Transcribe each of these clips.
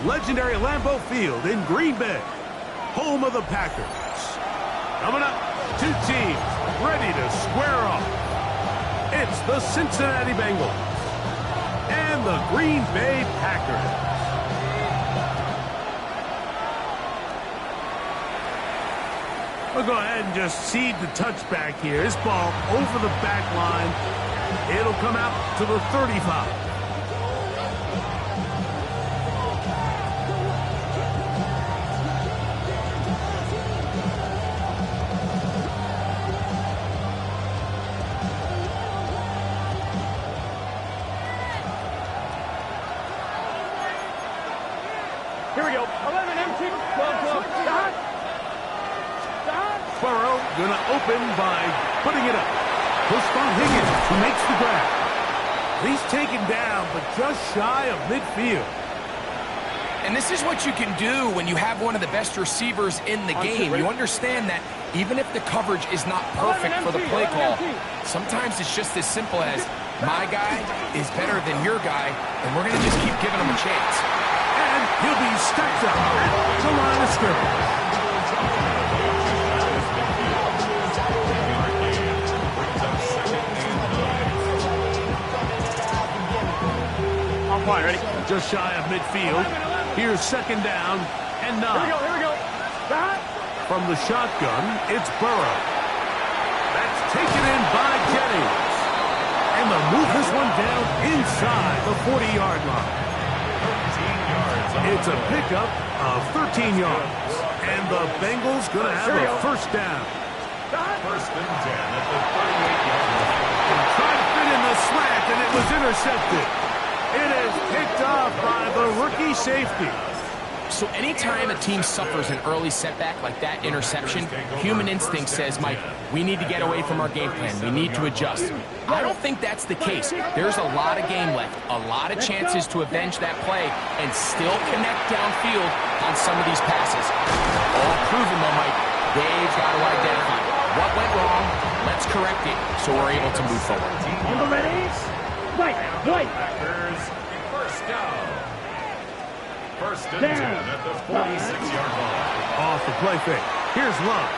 legendary Lambeau Field in Green Bay, home of the Packers. Coming up, two teams ready to square off. It's the Cincinnati Bengals and the Green Bay Packers. We'll go ahead and just seed the touchback here. This ball over the back line. It'll come out to the 35. Here we go. 11 empty. 12. Start. Burrow gonna open by putting it up. Postpone Higgins, who makes the grab. He's taken down, but just shy of midfield. And this is what you can do when you have one of the best receivers in the game. You understand that even if the coverage is not perfect for the play call, sometimes it's just as simple as my guy is better than your guy, and we're going to just keep giving him a chance. And he'll be stacked up at the line of scrimmage. Ready? Just shy of midfield. Here's second down and 9. Here we go. Start. From the shotgun, it's Burrow. That's taken in by Jennings. And they'll move this one down inside the 40-yard line. It's a pickup of 13 yards. And the Bengals going to have a first down. First and 10 at the 38-yard line. Tried to fit in the slant, and it was intercepted. It is picked off by the rookie safety. So anytime a team suffers an early setback like that interception, human instinct says, Mike, we need to get away from our game plan. We need to adjust. I don't think that's the case. There's a lot of game left, a lot of chances to avenge that play and still connect downfield on some of these passes. All proven, though, Mike, they've got to identify what went wrong. Let's correct it so we're able to move forward. On the ready? Right. Packers, first down. First and 10 at the 46-yard line. Off the play fake. Here's Love.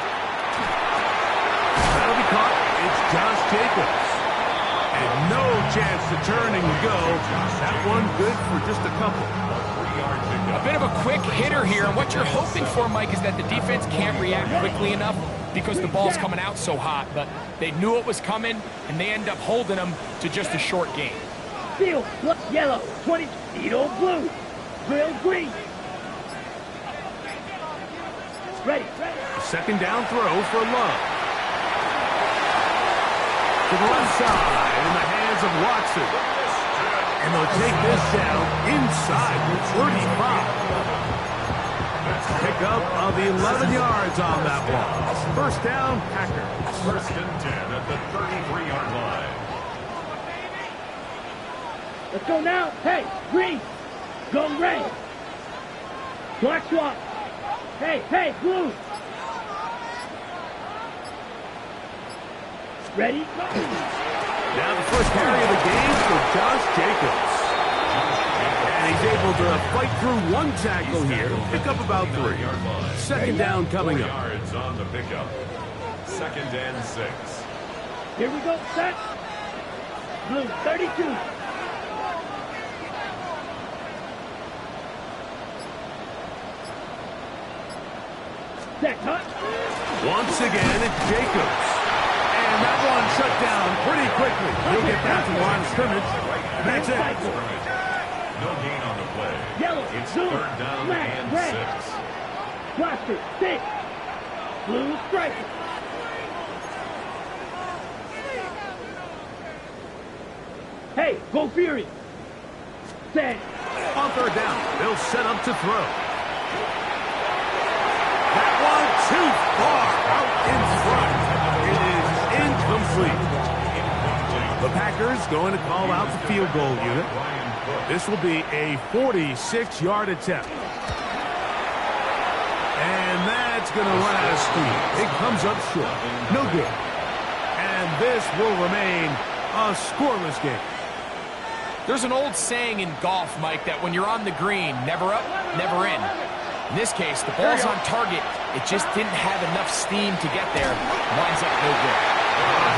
That'll be caught. It's Josh Jacobs. And no chance to turn and go. That one good for just a couple. A bit of a quick hitter here. And what you're hoping for, Mike, is that the defense can't react quickly enough because the ball's coming out so hot. But they knew it was coming, and they end up holding them to just a short game. Field, yellow, 20, Edo blue, drill green. Ready. Second down throw for Love. To the left side in the hands of Watson. And they'll take this down inside the 35. Pickup of 11 yards on that one. First down, Packers. First and 10 at the 33-yard line. Let's go now. Hey, green. Go red. Black swap. Hey, blue. Ready? Now the first carry of the game for Josh Jacobs. And he's able to fight through one tackle here. Pick up about 3. Second down coming up. Yards on the pickup. Second and 6. Here we go. Set. Blue, 32. Set, huh? Once again, it's Jacobs. And that one shut down pretty quickly. He'll get back to the line of scrimmage. That's it. No gain on the play. Yellow, It's blue, third down black, and red. 6. Blaster, 6. Blue strike. Hey, go Fury. Set. On third down, they'll set up to throw. That one too far out in front. It is incomplete. The Packers going to call out the field goal unit. This will be a 46-yard attempt. And that's going to run out of steam. It comes up short. No good. And this will remain a scoreless game. There's an old saying in golf, Mike, that when you're on the green, never up, never in. In this case, the ball's on target. It just didn't have enough steam to get there. Winds up no good.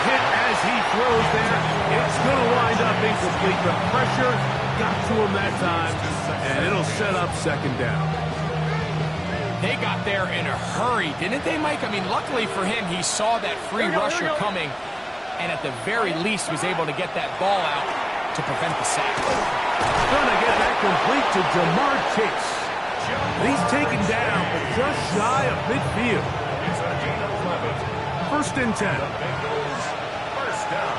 Hit as he throws there. It's going to wind up incomplete. The pressure got to him that time, and it'll set up second down. They got there in a hurry, didn't they, Mike? I mean, luckily for him, he saw that free rusher coming, and at the very least was able to get that ball out to prevent the sack. Going to get that complete to Jamar Chase. He's taken down, but just shy of midfield. It's a gain of 11. First and 10. Bengals, first down.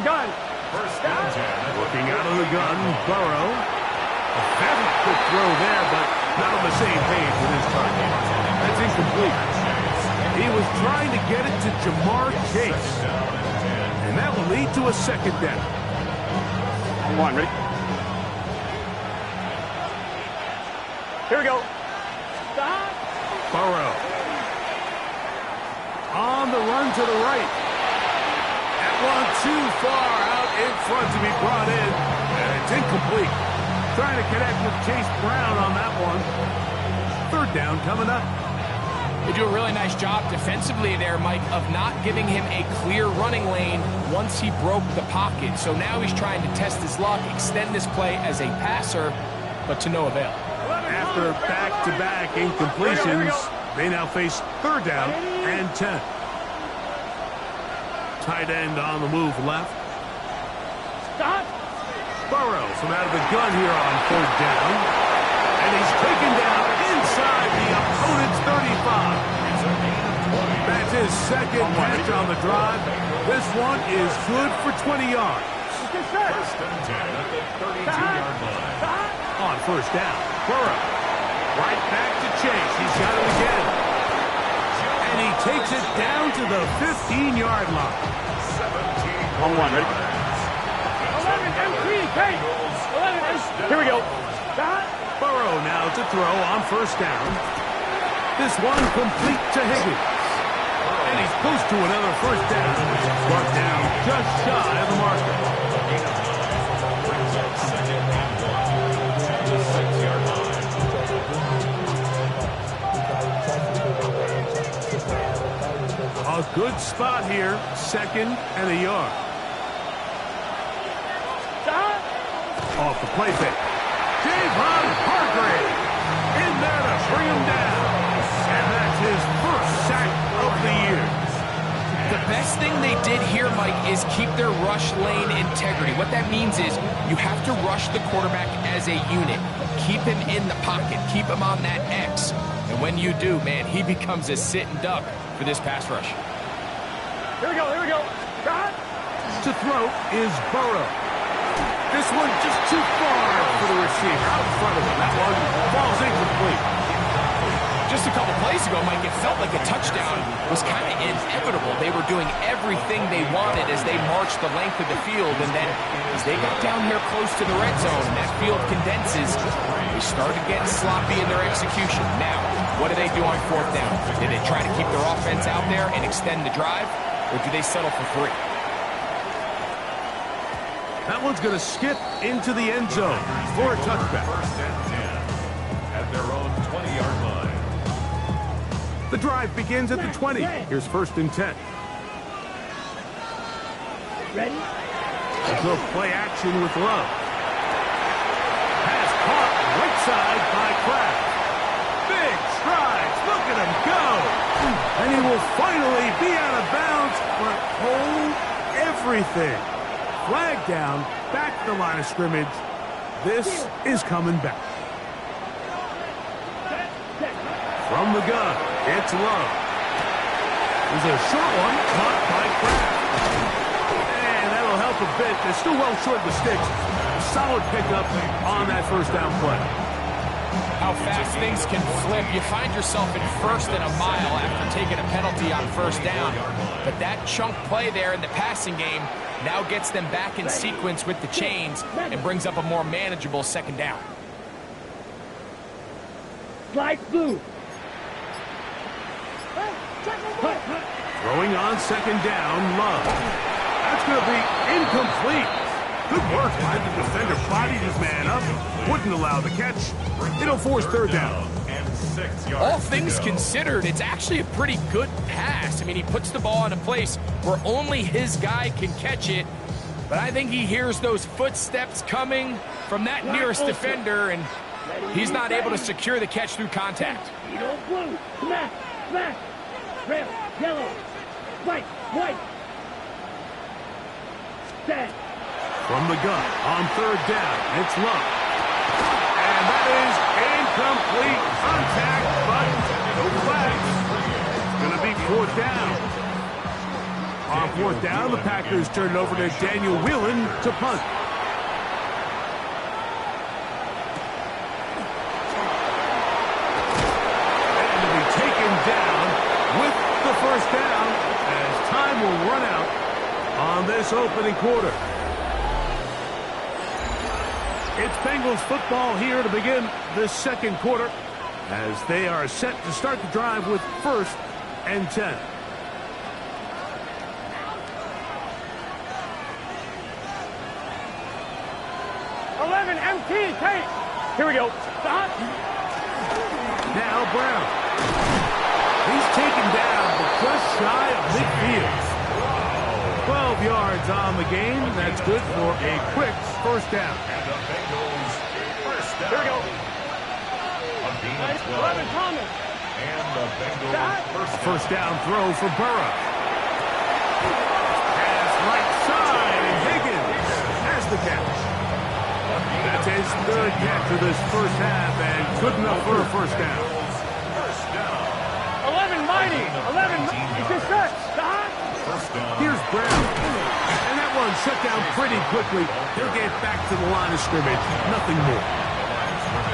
Gun. First and 10. Looking out of the gun, Burrow. A very quick throw there, but not on the same page with his target. That's incomplete. He was trying to get it to Jamar Chase. And that will lead to a second down. Come on, ready? Here we go. Stop. Burrow. On the run to the right. That one too far out in front to be brought in. And it's incomplete. Trying to connect with Chase Brown on that one. Third down coming up. They do a really nice job defensively there, Mike, of not giving him a clear running lane once he broke the pocket. So now he's trying to test his luck, extend this play as a passer, but to no avail. After back-to-back incompletions, they now face third down and 10. Tight end on the move left. Stop. Burrow from out of the gun here on third down. And he's taken down inside the opponent's 35. That's his second catch on the drive. This one is good for 20 yards. First and 10 at the 32-yard line. On first down, Burrow. Right back to Chase. He's got it again. And he takes it down to the 15-yard line. 17. On one, ready? 11 MP, hey! 11 Here we go. Burrow now to throw on first down. This one complete to Higgins. And he's close to another first down. Brought down just shy of the marker. A good spot here, second and a yard. Off the play fake. Javon Hargrave in there to bring him down. And that's his first sack of the year. The best thing they did here, Mike, is keep their rush lane integrity. What that means is you have to rush the quarterback as a unit. Keep him in the pocket. Keep him on that X. And when you do, man, he becomes a sitting duck for this pass rush. Here we go. To throw is Burrow. This one just too far for the receiver. Out in front of him. That one falls incomplete. Just a couple plays ago, Mike, it felt like a touchdown was kind of inevitable. They were doing everything they wanted as they marched the length of the field, and then as they got down here close to the red zone and that field condenses, they started getting sloppy in their execution. Now, what do they do on fourth down? Do they try to keep their offense out there and extend the drive, or do they settle for 3? That one's going to skip into the end zone for a touchback. First and 10 at their own 20-yard line. The drive begins at the 20. Here's first and 10. Ready? Go play action with Love. Pass caught right side by Kraft. Big strides. Look at him go. And he will finally be out of bounds, but hold everything. Flag down, back to the line of scrimmage. This is coming back. From the gun, it's Love. There's a short one caught by Kraft. And that'll help a bit. They're still well short of the sticks. Solid pickup on that first down play. How fast things can flip. You find yourself in first and a mile after taking a penalty on first down. But that chunk play there in the passing game now gets them back in sequence with the chains and brings up a more manageable second down. Slide blue. Throwing on second down, Love. That's going to be incomplete. Good work by the defender. Bodied his man up. Wouldn't allow the catch. It'll force third down. And 6 yards. All things considered, it's actually a pretty good pass. I mean, he puts the ball in a place where only his guy can catch it. But I think he hears those footsteps coming from that nearest defender, and he's not able to secure the catch through contact. Edo blue. Smash. Smash. Red. Yellow. White. White. Set. From the gun on third down, it's Love. And that is incomplete contact, but no flags. It's going to be fourth down. On fourth down, the Packers turn it over to Daniel Whelan to punt. And to be taken down with the first down as time will run out on this opening quarter. It's Bengals football here to begin the second quarter as they are set to start the drive with 1st and 10. MT, take. Here we go. Stop. Now Brown. He's taken down but just shy of midfield. 12 yards on the game. That's good for a quick first down. And the Bengals first down. Here we go. A gain of 12. 11 Thomas. And the Bengals First down throw for Burrow. Pass right side, and Higgins has the catch. That's his third catch of this first half, and good enough for a first down. 11 Mighty. 11 Mighty. It's just set. Stop. Here's Brown. And that one shut down pretty quickly. He'll get back to the line of scrimmage. Nothing more.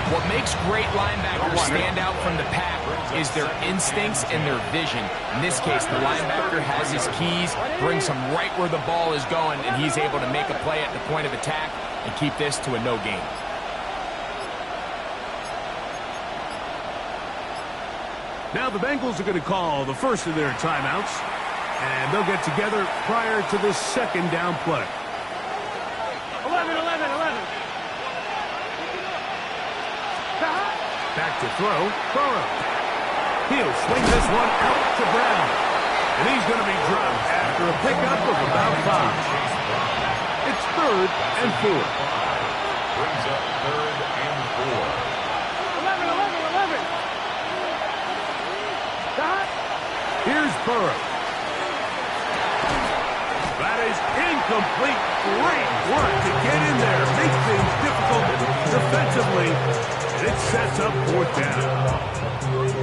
What makes great linebackers stand out from the pack is their instincts and their vision. In this case, the linebacker has his keys, brings him right where the ball is going, and he's able to make a play at the point of attack and keep this to a no gain. Now the Bengals are going to call the first of their timeouts, and they'll get together prior to this second down play. 11, 11, 11. Stop. Back to throw, Burrow. He'll swing this one out to Brown, and he's going to be dropped after a pickup of about 5. It's 3rd and 4. Brings up 3rd and 4. 11, 11, 11. Stop. Here's Burrow. That is incomplete. Great work to get in there. Make things difficult defensively. And it sets up 4th down.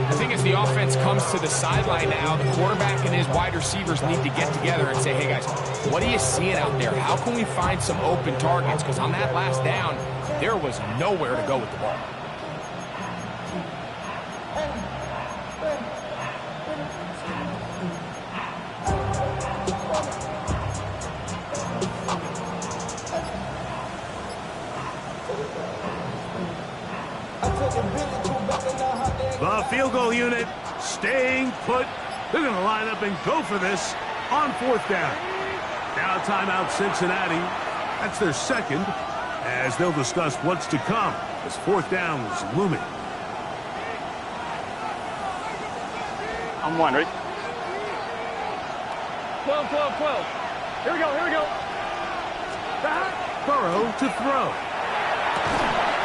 I think as the offense comes to the sideline now, the quarterback and his wide receivers need to get together and say, hey guys, what are you seeing out there? How can we find some open targets? Because on that last down, there was nowhere to go with the ball. The field goal unit staying put. They're going to line up and go for this on 4th down. Now timeout Cincinnati. That's their second as they'll discuss what's to come as 4th down is looming. I'm wondering. 12, 12, 12. Here we go, here we go. Stop. Burrow to throw.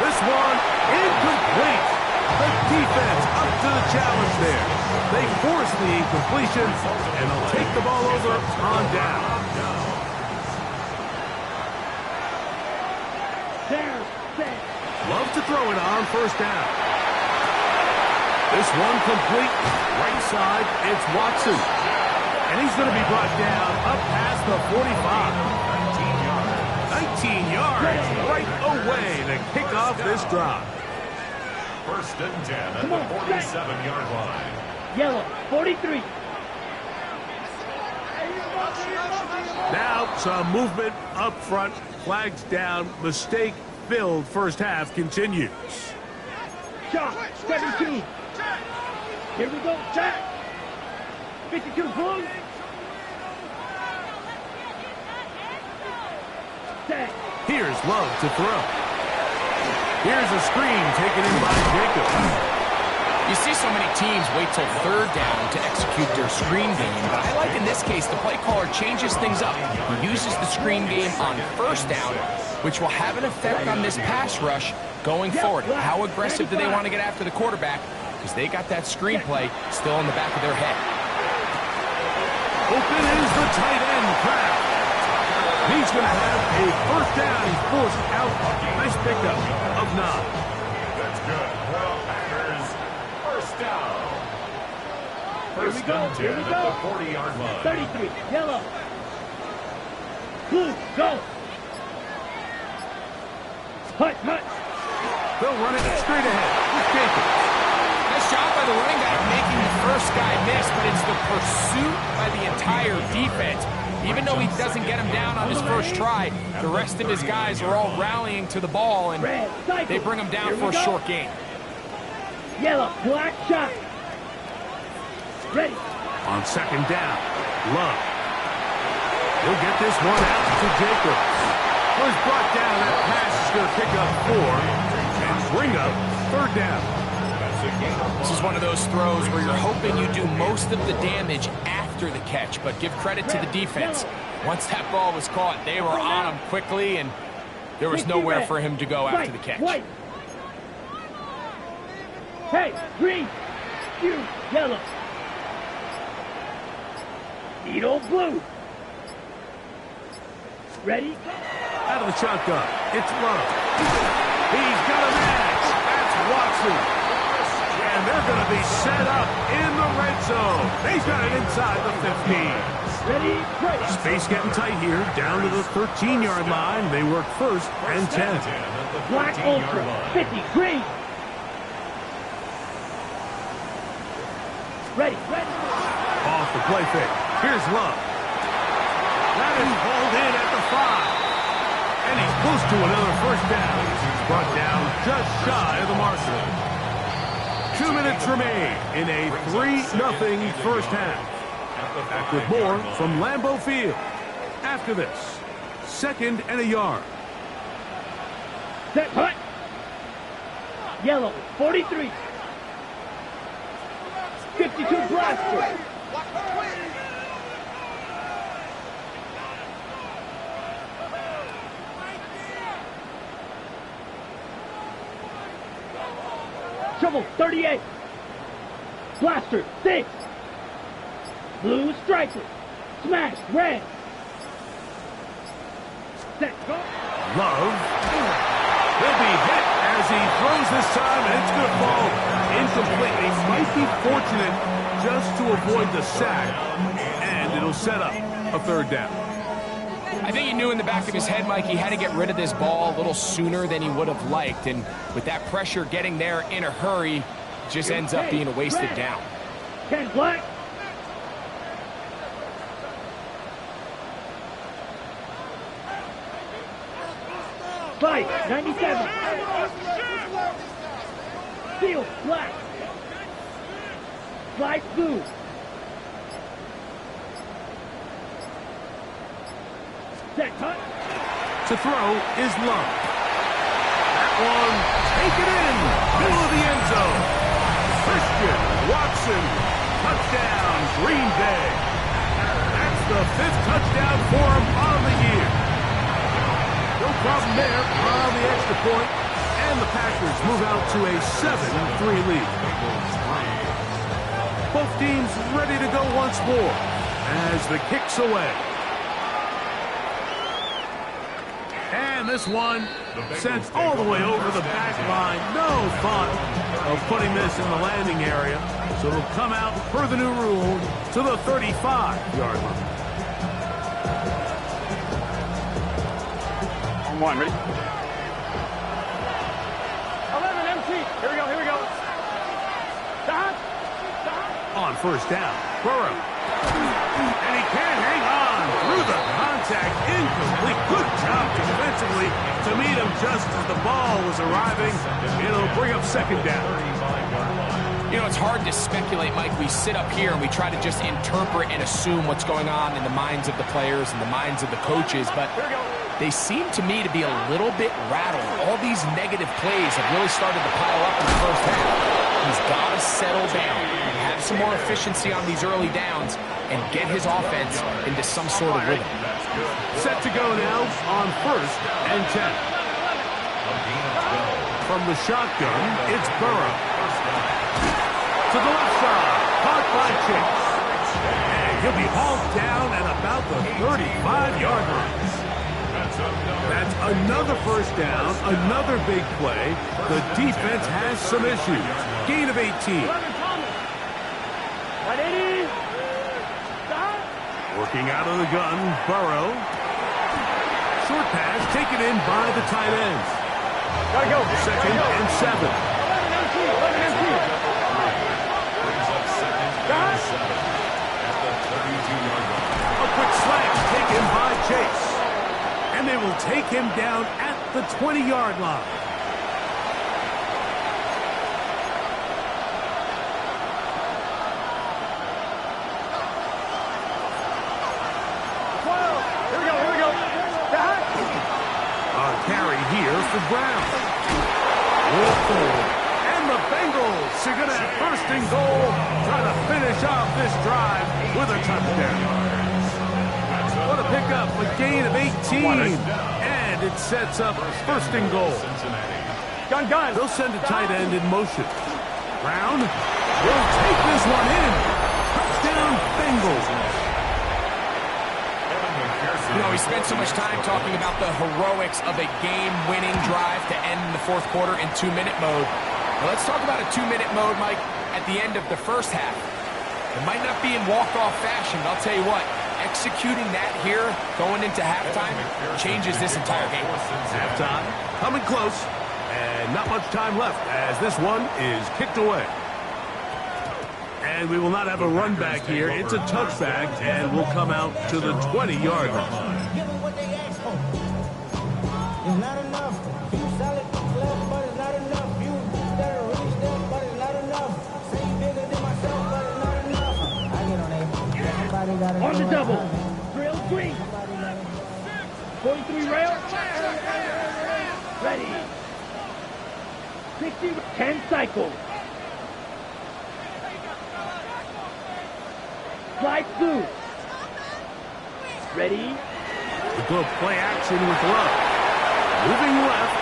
This one incomplete. The defense up to the challenge there. They force the incompletion, and they'll take the ball over on down. Love to throw it on 1st down. This one complete. Right side, it's Watson. And he's going to be brought down up past the 45. 19 yards right away to kick off this drive. 1st and 10 at the 47-yard line. Yellow, 43. Now some movement up front. Flags down. Mistake-filled first half continues. Shot, 17. Here we go, Jack. 52 blue. Set. Here's Love to throw. Here's a screen taken in by Jacobs. You see so many teams wait till third down to execute their screen game, but I like in this case the play caller changes things up. He uses the screen game on first down, which will have an effect on this pass rush going forward. How aggressive do they want to get after the quarterback? Because they got that screenplay still in the back of their head. Open is the tight end, Kraft. He's going to have a first down. He's forced out. Nice pickup of 9. That's good. Well, Packers, first down. First and 10 at the 40-yard line. 33, yellow. Blue, go. Hut. They'll run it straight ahead with Jacobs. Nice job by the running back making the first guy miss, but it's the pursuit by the entire defense. Even though he doesn't get him down on his first try, the rest of his guys are all rallying to the ball, and they bring him down for a short gain. Yellow, black shot. Ready. On second down, Love. He'll get this one out to Jacobs. Was brought down. That pass is going to pick up 4 and bring up third down. This is one of those throws where you're hoping you do most of the damage after the catch, but give credit to the defense. Once that ball was caught, they were on him quickly, and there was nowhere for him to go after the catch. White. Hey, green. You, yellow. Needle blue. Ready? Out of the shotgun, it's Love. He's got a match. That's Watson. And they're going to be set up in the red zone. He's got it inside the 15. Ready? Ready. Space getting tight here, down to the 13-yard line. They work first and 10. Black ultra, 50, green. Ready. Off the play fake. Here's Love. That is hauled in at the 5. And he's close to another first down. He's brought down just shy of the marker. 2 minutes remain in a 3-0 first half. Back with more from Lambeau Field. After this, 2nd and a yard. Set, hut. Yellow, 43. 52 blaster. Shovel, 38. Blaster, 6. Blue striker. Smash, red. Set, go. Love. He'll be hit as he throws this time, and it's going to fall incomplete. He might be fortunate just to avoid the sack, and it'll set up a third down. I think he knew in the back of his head, Mike, he had to get rid of this ball a little sooner than he would have liked. And with that pressure getting there in a hurry, it just ends up being a wasted down. 10 black. Fight, 97. Steel, black. Slide blue. Set, cut. To throw is Love. That one taken in, middle of the end zone. Christian Watson, touchdown, Green Bay. That's the 5th touchdown for him on the year. No problem there on the extra point, and the Packers move out to a 7-3 lead. Both teams ready to go once more as the kick's away. And this one sent all the way over the back line. No thought of putting this in the landing area. So it'll come out per the new rule to the 35-yard line. On 1, ready? 11 MC. Here we go. Stop. On first down, Burrow. And he can't hang on through the contact. Incomplete. Good job defensively to meet him just as the ball was arriving. It'll bring up second down. You know, it's hard to speculate, Mike. We sit up here and we try to just interpret and assume what's going on in the minds of the players and the minds of the coaches. But they seem to me to be a little bit rattled. All these negative plays have really started to pile up in the first half. He's got to settle down, have some more efficiency on these early downs, and get his offense into some sort of rhythm. Set to go now on 1st and 10. From the shotgun, it's Burrow. To the left side, caught by Chase. And he'll be hauled down at about the 35-yard line. That's another first down, another big play. The defense has some issues. Gain of 18. Working out of the gun, Burrow. Short pass taken in by the tight ends. Gotta go. 2nd and 7. Brings up 2nd and 7 at the 32-yard line. A quick slash taken by Chase. And they will take him down at the 20-yard line. Carry here for Brown. Roll forward. And the Bengals are going to have 1st and goal, trying to finish off this drive with a touchdown. What a pickup, a gain of 18. And it sets up 1st and goal. Gun. They'll send a tight end in motion. Brown will take this one in. Touchdown, Bengals. You know, we spent so much time talking about the heroics of a game-winning drive to end the 4th quarter in 2-minute mode. Well, let's talk about a 2-minute mode, Mike, at the end of the first half. It might not be in walk-off fashion, but I'll tell you what, executing that here, going into halftime, changes this entire game. Halftime, coming close, and not much time left as this one is kicked away. And we will not have a run back here. It's a touchback, and we'll come out to the 20-yard line. Give them what they asked for. It's not enough. You solid left, but it's not enough. You better reach them, but it's not enough. Say you bigger than myself, but it's not enough. I get on it. Everybody got it. On the double. Drill green. 43 rail. Ready. 60, 10 cycles. Slide through. Ready. The good play action with Love. Moving left.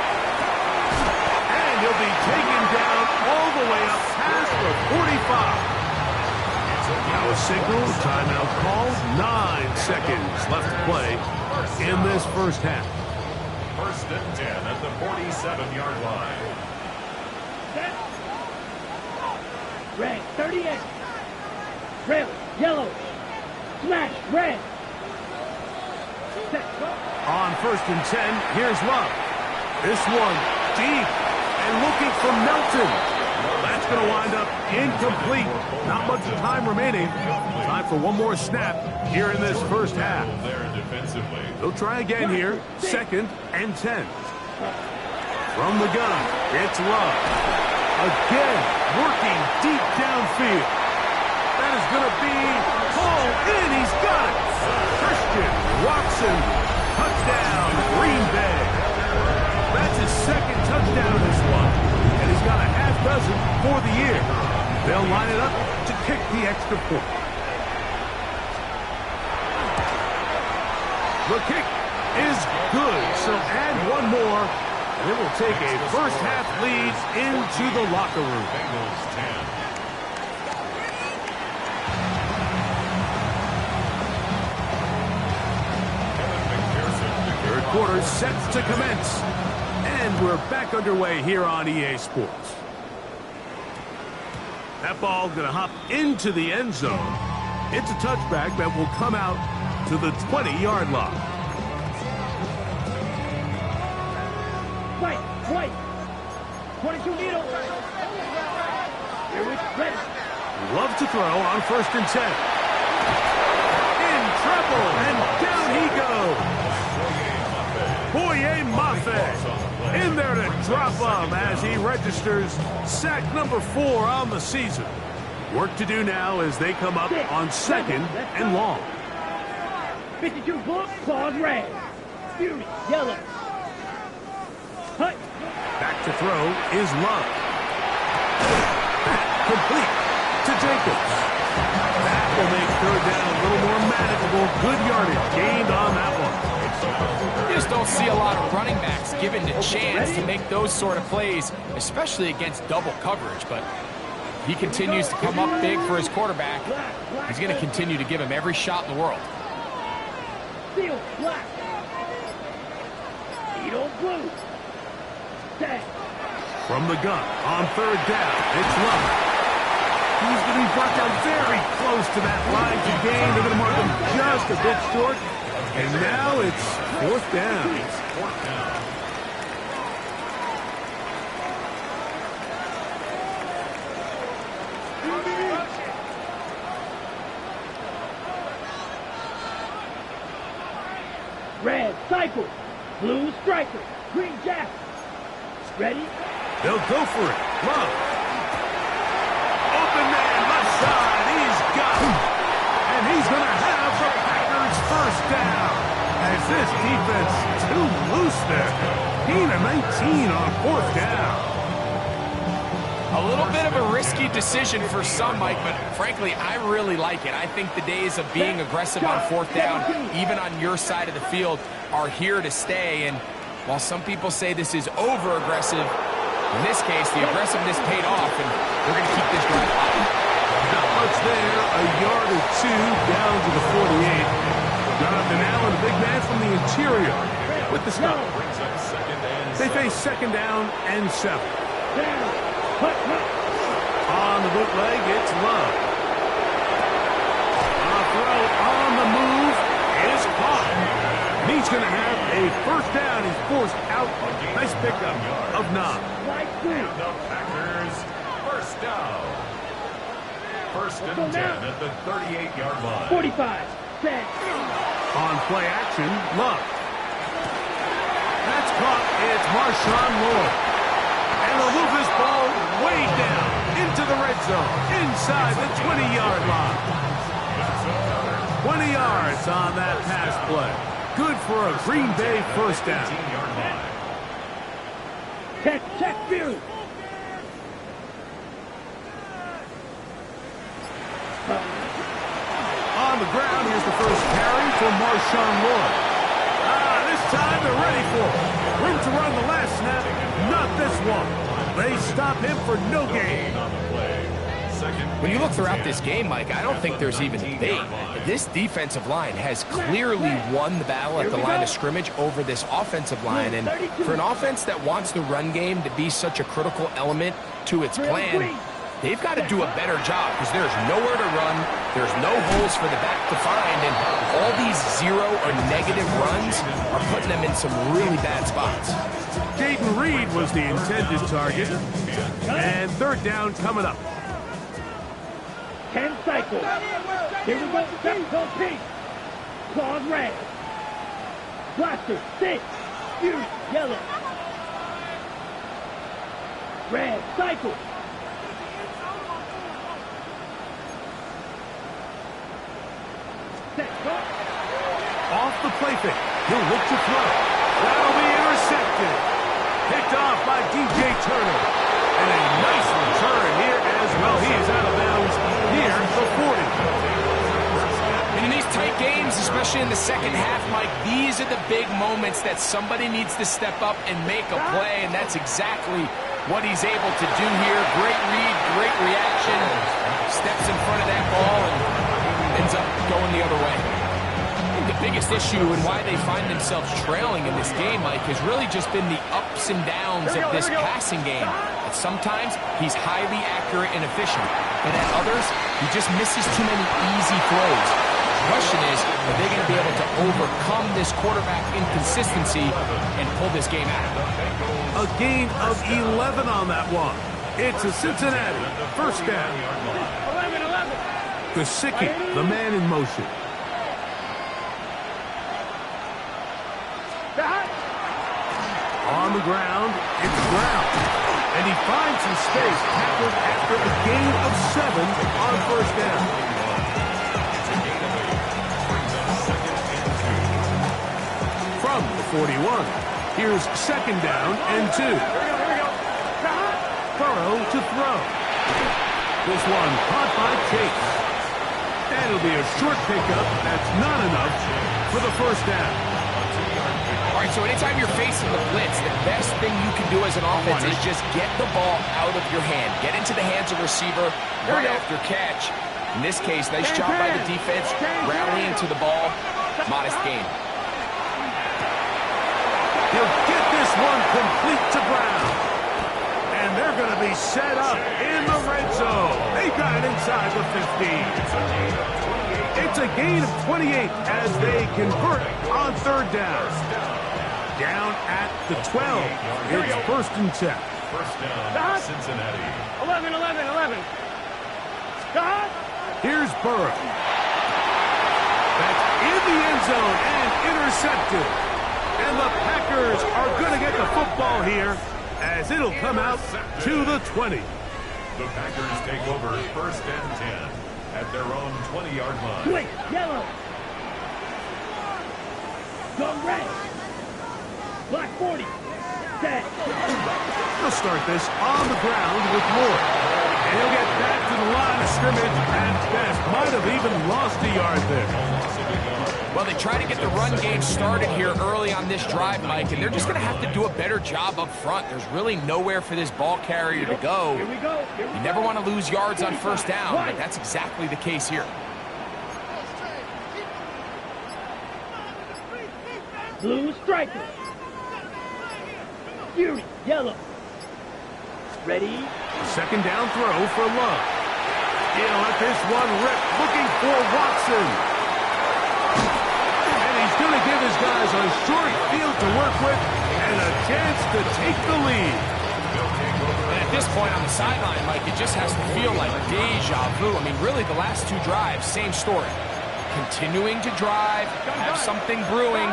And he'll be taken down all the way up past the 45. Now a signal, timeout called. 9 seconds left to play in this first half. 1st and 10 at the 47-yard line. Red, 38. Red, yellow. Slash, red. Set, go. On 1st and 10, here's Love. This one deep and looking for Melton. That's going to wind up incomplete. Not much time remaining. Time for one more snap here in this first half. There defensively. They'll try again here. 2nd and 10. From the gun, it's Love. Again, working deep downfield. That is going to be pulled in. He's got it. Christian Watson, touchdown, Green Bay. That's his 2nd touchdown this one, and he's got a half dozen for the year. They'll line it up to kick the extra point. The kick is good, so add one more, and it will take a first half lead into the locker room. Bengals 10. Third quarter set to commence. And we're back underway here on EA Sports. That ball going to hop into the end zone. It's a touchback that will come out to the 20-yard line. White. 22 needle. Here we ready. Love to throw on 1st and 10. In trouble, and down he goes. Boye Mafe in there to drop him as he registers sack number 4 on the season. Work to do now as they come up on 2nd and long. 52 foot, claws red. Fury, yellow. Hut. Back to throw is Love. Back complete to Jacobs. That will make third down a little more manageable. Good yardage gained on that one. You just don't see a lot of running backs given the chance to make those sort of plays, especially against double coverage. But he continues to come up big for his quarterback. He's going to continue to give him every shot in the world. Steel, black. Beetle, blue. Tag. From the gun on third down, it's Love. He's going to be brought down very close to that line to gain. They're going to mark him just a bit short. And now it's fourth down. Red, cycle. Blue, striker. Green, jack. Ready? They'll go for it. Love. Open man, left side. He's got him. And he's going to have the Packers first down. As this defense too loose there. Gain of 19 on fourth down. A little bit of a risky decision for some, Mike, but frankly, I really like it. I think the days of being aggressive on fourth down, even on your side of the field, are here to stay. And while some people say this is over-aggressive, in this case, the aggressiveness paid off, and we're going to keep this drive alive. Not much there, a yard or two down to the 48. Jonathan Allen, the big man from the interior, with the stop. They face second down and 7. On the bootleg, it's Love. A throw on the move is caught. He's going to have a first down. He's forced out. Nice pickup of 9. And the Packers first down. First and 10 at the 38-yard line. 45. Set. On play action, Love. That's caught. It's Marshawn Lord. And they'll move this ball way down into the red zone, inside the 20-yard line. 20 yards on that pass play. Good for a Green Bay first down. Check, Fury. On the ground, here's the first carry for Marshawn Lord. This time they're ready for it. Room to run the last snap, not this one. They stop him for no gain. When you look throughout this game, Mike, I don't think there's even debate. This defensive line has clearly won the battle at the line of scrimmage over this offensive line. And for an offense that wants the run game to be such a critical element to its plan, they've got to do a better job because there's nowhere to run. There's no holes for the back to find. And all these zero or negative runs are putting them in some really bad spots. Jaden Reed was the intended target. And third down coming up. 10 cycles. Here we go. Go pink. Claws red. Blaster 6. Fury yellow. Red cycle. Set. Go. Off the play fake. He'll look to throw. That'll be intercepted. Picked off by DJ Turner. And a nice return here as well. He is out of bounds near the 40. And in these tight games, especially in the second half, Mike, these are the big moments that somebody needs to step up and make a play, and that's exactly what he's able to do here. Great read, great reaction. Steps in front of that ball and ends up going the other way. I think the biggest issue and why they find themselves trailing in this game, Mike, has really just been the ups and downs of this passing game. And sometimes he's highly accurate and efficient, but at others, he just misses too many easy throws. The question is, are they going to be able to overcome this quarterback inconsistency and pull this game out? A gain of 11 on that one. It's a Cincinnati first down. 11. Gesicki, the man in motion. On the ground, it's Brown. And he finds some space after a gain of 7 on first down. From the 41. Here's second down and 2. Here we go. Burrow to throw. This one caught by Chase. And it'll be a short pickup. That's not enough for the first down. All right, so anytime you're facing the blitz, the best thing you can do as an offense is just get the ball out of your hand. Get into the hands of the receiver right after catch. In this case, nice job by the defense, rallying to the ball. Modest gain. He'll get this one complete to Brown. And they're going to be set up in the red zone. They got it inside the 15. It's a gain of 28 as they convert on third down. Down at the 12. It's first and 10. First down, Cincinnati. 11. Scott. Here's Burrow. That's in the end zone and intercepted. And the Packers are going to get the football here as it'll come out to the 20. The Packers take over first and 10 at their own 20-yard line. Quick, yellow. Go red. Black 40. Set. He'll start this on the ground with Moore. And he'll get back to the line of scrimmage at best. Might have even lost a yard there. Well, they try to get the run game started here early on this drive, Mike, and they're just going to have to do a better job up front. There's really nowhere for this ball carrier to go. Here we go. You never want to lose yards on first down, but that's exactly the case here. Blue striker. Fury, yellow. Ready? Second down throw for Love. He'll let this one rip, looking for Watson. And he's going to give his guys a short field to work with and a chance to take the lead. And at this point on the sideline, Mike, it just has to feel like deja vu. I mean, really, the last two drives, same story. Continuing to drive, have something brewing,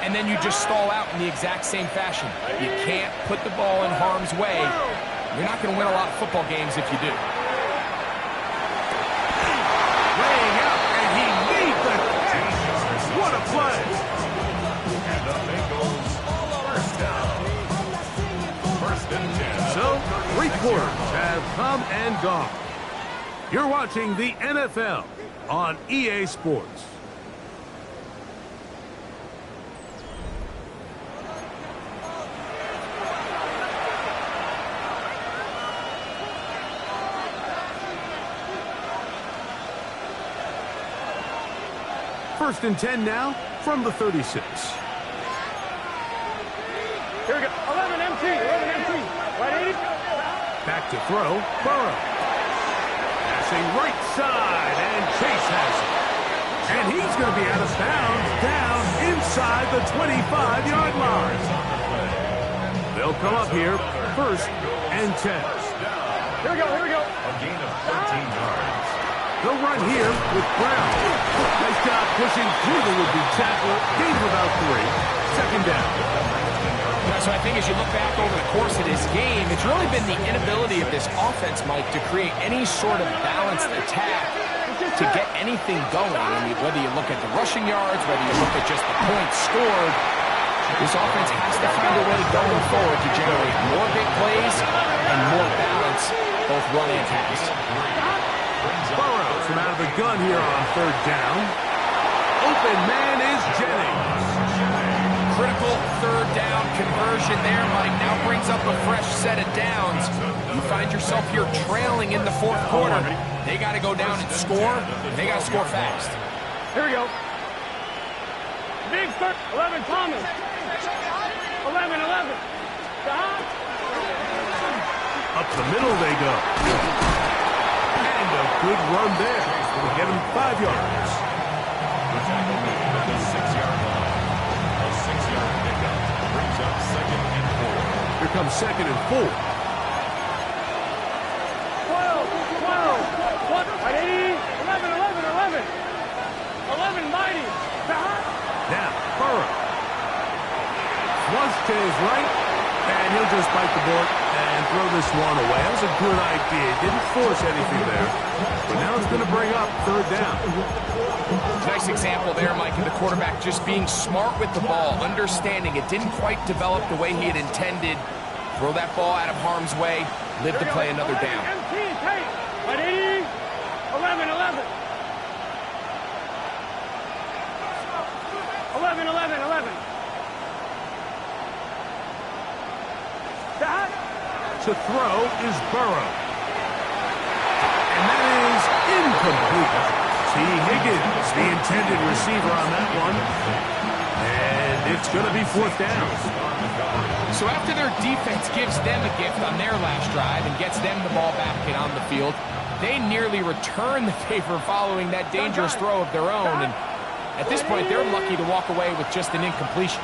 and then you just stall out in the exact same fashion. You can't put the ball in harm's way. You're not going to win a lot of football games if you do. Laying out, and he made the catch. What a play. And the Bengals first down. First and 10. So, 3 quarters have come and gone. You're watching the NFL on EA Sports. First and 10 now from the 36. Here we go. 11 MT. Ready? Back to throw, Burrow. Passing right side, and Chase has it. And he's going to be out of bounds down inside the 25-yard line. They'll come up here first and 10. Here we go. A gain of 13 yards. They'll run here with Brown. Nice job pushing through the would-be tackle. Gain of about 3. Second down. Yeah, so I think as you look back over the course of this game, it's really been the inability of this offense, Mike, to create any sort of balanced attack to get anything going. I mean, whether you look at the rushing yards, whether you look at just the points scored, this offense has to find a way going forward to generate more big plays and more balance, both run and pass. Burrow from out of the gun here on third down. Open man is Jennings. Critical third down conversion there, Mike. Now brings up a fresh set of downs. You find yourself here trailing in the fourth quarter. They got to go down and score. They got to score fast. Here we go. Big third. 11 Thomas. 11. Stop. Up the middle they go. And a good run there. Will get him 5 yards. The tackle made at the 6-yard line. A 6-yard pickup brings up second and 4. Here comes second and 4. 12. What? 80. 11. 11 mighty. Stop. Now, Burrow. Flush to his right, and he'll just bite the board and throw this one away. That was a good idea. Didn't force anything there. But now it's going to bring up third down. Nice example there, Mike, of the quarterback just being smart with the ball, understanding it didn't quite develop the way he had intended. Throw that ball out of harm's way, live to play another down. 11. To throw is Burrow. And that is incomplete. T. Higgins, the intended receiver on that one. And it's going to be fourth down. So after their defense gives them a gift on their last drive and gets them the ball back and on the field, they nearly return the favor following that dangerous throw of their own. And at this point, they're lucky to walk away with just an incompletion.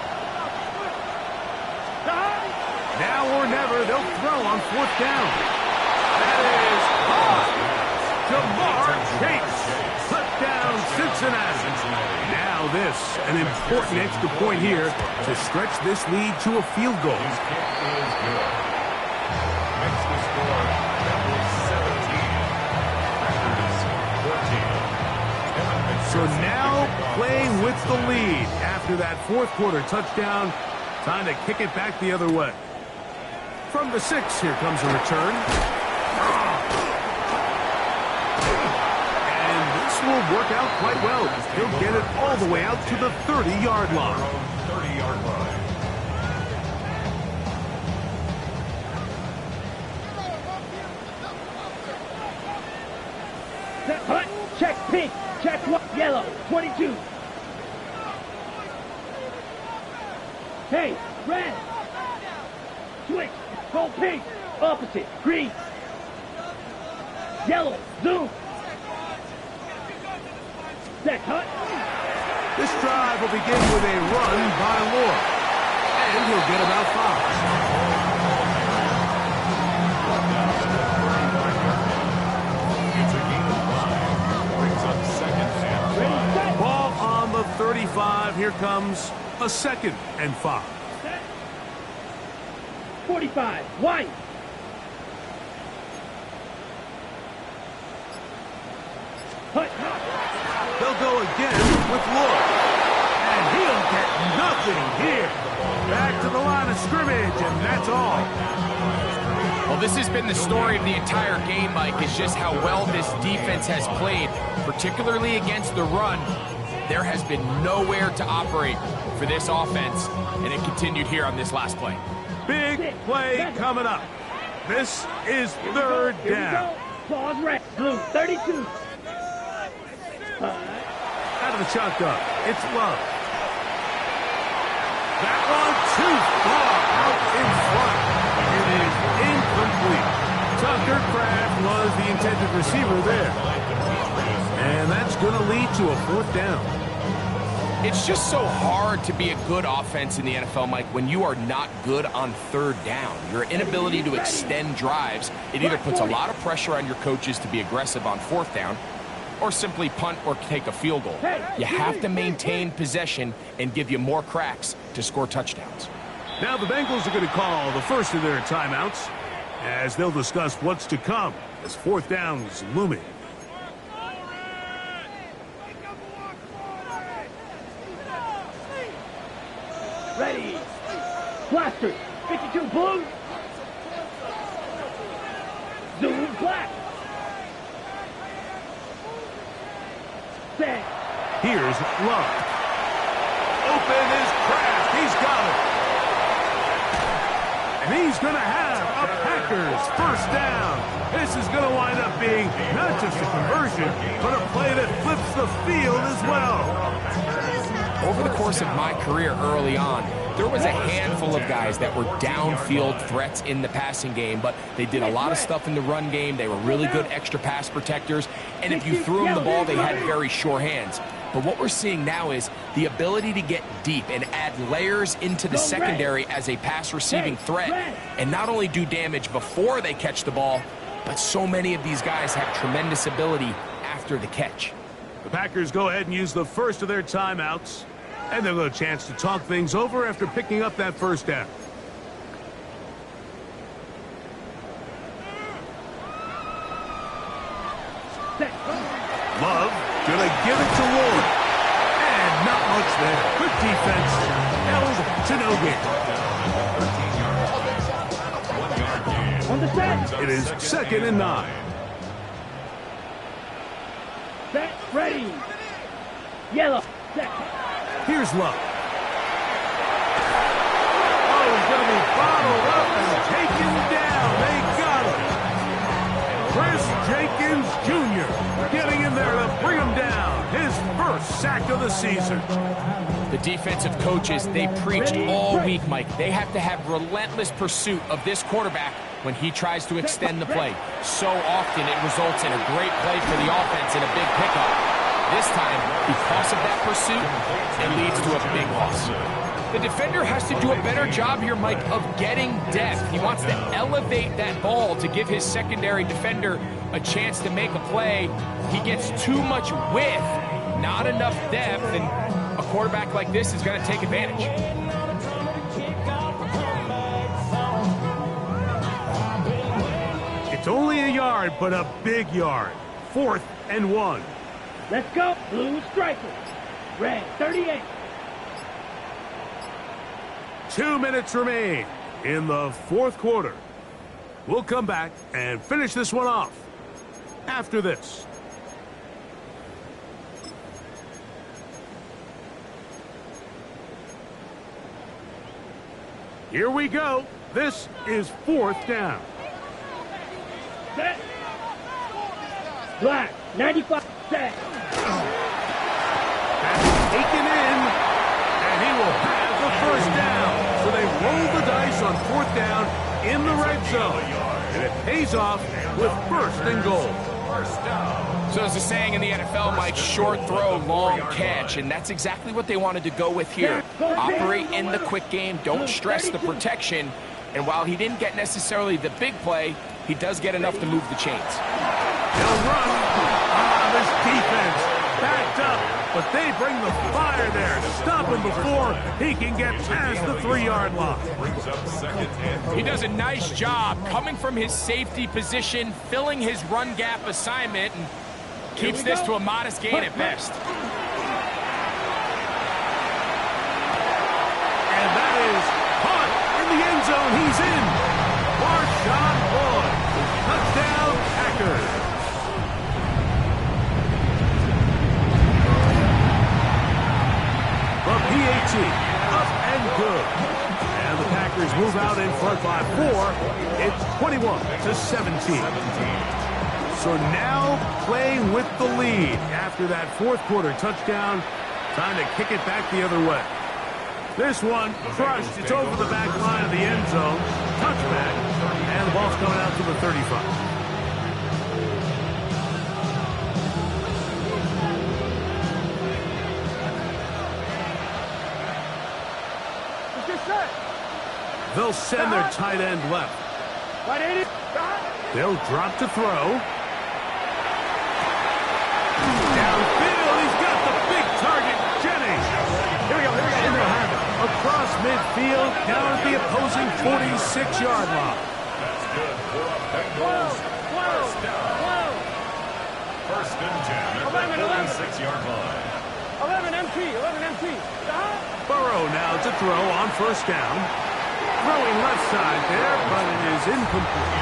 Now or never, they'll throw on fourth down. That is high. Jamar Chase. Touchdown, Cincinnati. Now this, an important extra point here to stretch this lead to a field goal. His kick is good. Makes the score Bengals 17, Packers 14. So now playing with the lead after that fourth quarter touchdown. Time to kick it back the other way. From the 6, here comes a return. And this will work out quite well. He'll get it all the way out to the 30-yard line. 30-yard line. Hut, check pink, check yellow, 22. Hey, red. Switch, go pink, opposite, green. Yellow, zoom. Set, hut. This drive will begin with a run by Lord. And he'll get about 5. It's a gain of 5. Brings up second and 5. Ball on the 35. Here comes a 2nd and 5. 45, white. Hut. They'll go again with Lord. And he'll get nothing here. Back to the line of scrimmage, and that's all. Well, this has been the story of the entire game, Mike, is just how well this defense has played, particularly against the run. There has been nowhere to operate for this offense, and it continued here on this last play. Big play coming up. This is third down. Pause red, blue, 32. Out of the shotgun, it's Love. That one too far out in front. It is incomplete. Tucker Kraft was the intended receiver there. And that's going to lead to a fourth down. It's just so hard to be a good offense in the NFL, Mike, when you are not good on third down. Your inability to extend drives, it either puts a lot of pressure on your coaches to be aggressive on fourth down or simply punt or take a field goal. You have to maintain possession and give you more cracks to score touchdowns. Now the Bengals are going to call the first of their timeouts as they'll discuss what's to come as fourth down's looming. Ready. Blaster, 52 blue. Zoom black. Set. Here's Love. Open is Kraft. He's got it. And he's going to have a Packers first down. This is going to wind up being not just a conversion, but a play that flips the field as well. Over the course of my career early on, there was a handful of guys that were downfield threats in the passing game, but they did a lot of stuff in the run game. They were really good extra pass protectors, and if you threw them the ball, they had very sure hands. But what we're seeing now is the ability to get deep and add layers into the secondary as a pass receiving threat, and not only do damage before they catch the ball, but so many of these guys have tremendous ability after the catch. The Packers go ahead and use the first of their timeouts, and they'll get a chance to talk things over after picking up that first down. Set. Love gonna give it to Ward. And not much there. Good defense. Held to no gain. On the set. It is 2nd and 9. Set. Ready. Yellow. Set. Here's Love. Oh, he's going to be bottled up and taken down. They got him. Chris Jenkins Jr. getting in there to bring him down. His first sack of the season. The defensive coaches, they preached all week, Mike. They have to have relentless pursuit of this quarterback when he tries to extend the play. So often it results in a great play for the offense and a big pickup. This time, because of that pursuit, it leads to a big loss. The defender has to do a better job here, Mike, of getting depth. He wants to elevate that ball to give his secondary defender a chance to make a play. He gets too much width, not enough depth, and a quarterback like this is going to take advantage. It's only a yard, but a big yard. 4th and 1. Let's go. Blue strikers. Red 38. 2 minutes remain in the 4th quarter. We'll come back and finish this one off after this. Here we go. This is 4th down. Set. Black 95. Set. That's taken in, and he will have the first down. So they roll the dice on 4th down in the red zone. And it pays off with 1st and goal. So as the saying in the NFL, Mike, short throw, long catch, and that's exactly what they wanted to go with here. Operate in the quick game, don't stress the protection, and while he didn't get necessarily the big play, he does get enough to move the chains. He'll run. This defense backed up, but they bring the fire there. Stop him before he can get past the 3-yard line. He does a nice job coming from his safety position, filling his run gap assignment, and keeps this to a modest gain at best. And that is caught in the end zone. He's in. Marshawn Lloyd. Touchdown, Packers. The PAT, up and good. And the Packers move out in front by 4. It's 21-17. So now playing with the lead after that 4th quarter touchdown. Time to kick it back the other way. This one crushed. It's over the back line of the end zone. Touchback. And the ball's coming out to the 35. They'll send their tight end left. They'll drop to throw. Downfield, he's got the big target, Jennings. Here we go. And they'll have it across midfield, down at the opposing 46-yard line. First and 10 at the 46-yard line. 11 MT. Burrow now to throw on 1st down. Throwing left side there, but it is incomplete.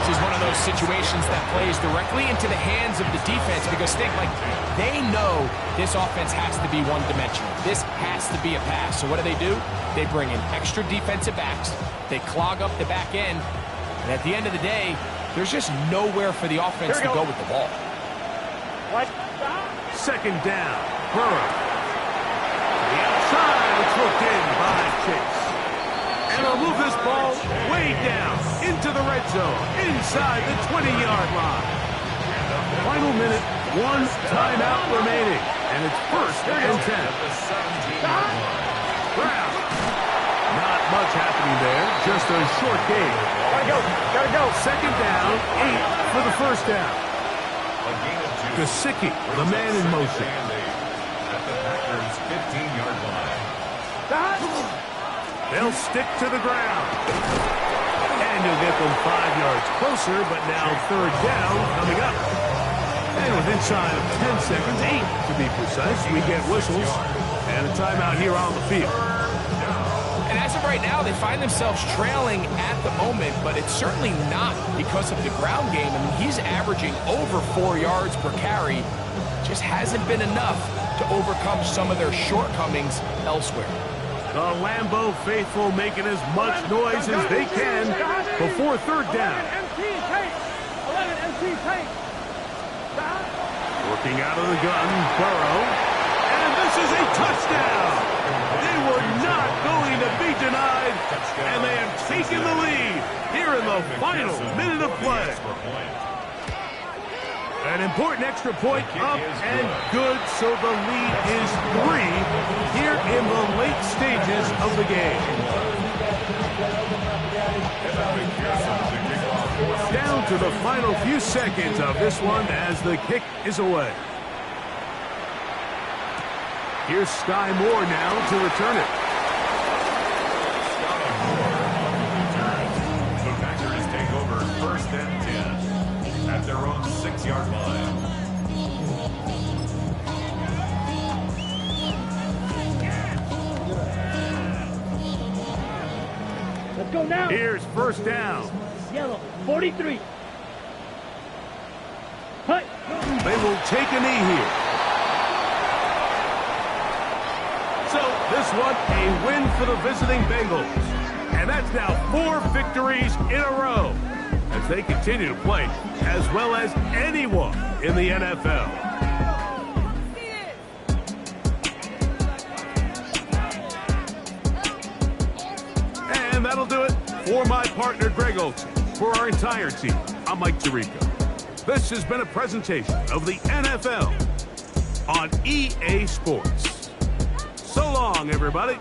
This is one of those situations that plays directly into the hands of the defense because they know this offense has to be one-dimensional. This has to be a pass. So what do? They bring in extra defensive backs. They clog up the back end. And at the end of the day, there's just nowhere for the offense to go with the ball. 2nd down. Burrow. The outside, it's hooked in by Chase. And they'll move this ball way down into the red zone, inside the 20-yard line. Final minute, 1 timeout remaining, and it's 1st and 10. Brown. Not much happening there, just a short gain. Gotta go. 2nd down, 8 for the 1st down. Gesicki, the man in motion. At the Packers' 15-yard line. They'll stick to the ground. And you'll get them 5 yards closer, but now 3rd down coming up. And with inside of 10 seconds, 8 to be precise, we get whistles and a timeout here on the field. And as of right now, they find themselves trailing at the moment, but it's certainly not because of the ground game. I mean, he's averaging over 4 yards per carry. Just hasn't been enough to overcome some of their shortcomings elsewhere. The Lambeau faithful making as much noise as they can before third down. Working out of the gun, Burrow. And this is a touchdown. They were not going to be denied, and they have taken the lead here in the final minute of play. An important extra point up and good, so the lead is 3 here in the late stages of the game. Down to the final few seconds of this one as the kick is away. Here's Sky Moore now to return it. The Packers take over 1st and 10 at their own 6-yard line. Let's go now. Here's first down. Yellow, 43. Hut. They will take a knee here. So this one, a win for the visiting Bengals. And that's now 4 victories in a row as they continue to play as well as anyone in the NFL. And that'll do it for my partner, Greg Olson. For our entire team, I'm Mike Tirico. This has been a presentation of the NFL on EA Sports. So long, everybody.